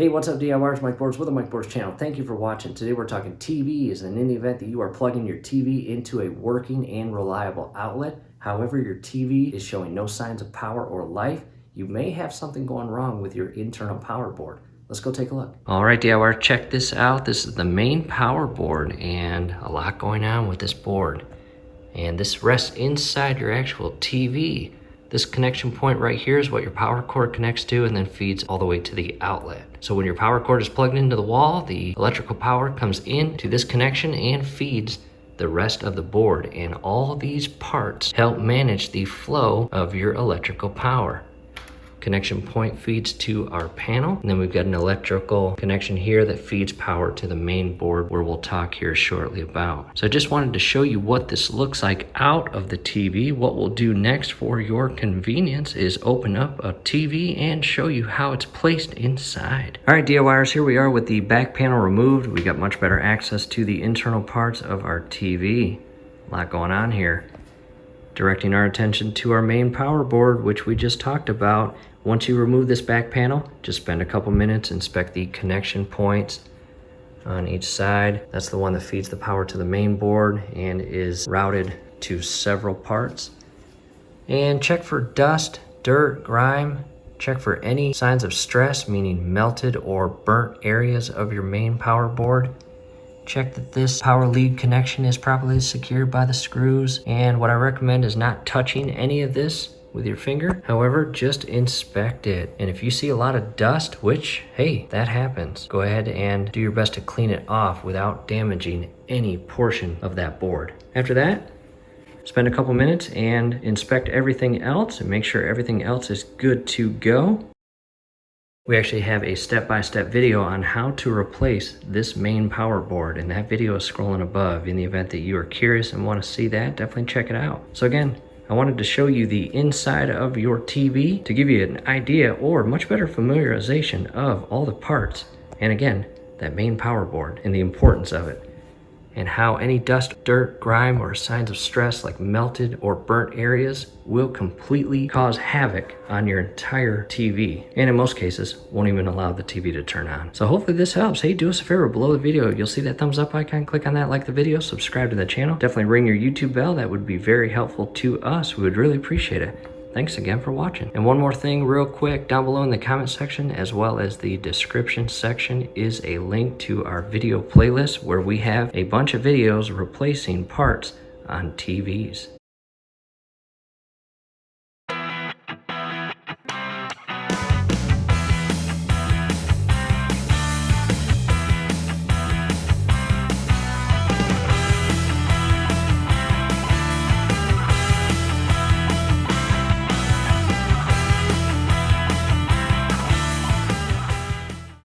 Hey, what's up DIYers, Mike Boards with the Mike Boards channel. Thank you for watching. Today we're talking TVs, and in the event that you are plugging your TV into a working and reliable outlet, however your TV is showing no signs of power or life, you may have something going wrong with your internal power board. Let's go take a look. All right, DIYer, check this out. This is the main power board, and a lot going on with this board. And this rests inside your actual TV. This connection point right here is what your power cord connects to and then feeds all the way to the outlet. So when your power cord is plugged into the wall, the electrical power comes into this connection and feeds the rest of the board. And all these parts help manage the flow of your electrical power. Connection point feeds to our panel, and then we've got an electrical connection here that feeds power to the main board, where we'll talk here shortly about. So I just wanted to show you what this looks like out of the TV. What we'll do next for your convenience is open up a TV and show you how it's placed inside. All right, DIYers, here we are with the back panel removed. We got much better access to the internal parts of our TV. A lot going on here. Directing our attention to our main power board, which we just talked about. Once you remove this back panel, just spend a couple minutes, inspect the connection points on each side. That's the one that feeds the power to the main board and is routed to several parts. And check for dust, dirt, grime. Check for any signs of stress, meaning melted or burnt areas of your main power board. Check that this power lead connection is properly secured by the screws. And what I recommend is not touching any of this with your finger. However, just inspect it. And if you see a lot of dust, which, hey, that happens, go ahead and do your best to clean it off without damaging any portion of that board. After that, spend a couple minutes and inspect everything else and make sure everything else is good to go. We actually have a step-by-step video on how to replace this main power board, and that video is scrolling above. In the event that you are curious and want to see that, definitely check it out. So again, I wanted to show you the inside of your TV to give you an idea or much better familiarization of all the parts, and again, that main power board and the importance of it, and how any dust, dirt, grime, or signs of stress like melted or burnt areas will completely cause havoc on your entire TV, and in most cases won't even allow the TV to turn on. So hopefully this helps. Hey, do us a favor, below the video you'll see that thumbs up icon. Click on that, like the video, subscribe to the channel, definitely ring your YouTube bell. That would be very helpful to us. We would really appreciate it. Thanks again for watching. And one more thing real quick, down below in the comment section as well as the description section is a link to our video playlist where we have a bunch of videos replacing parts on TVs.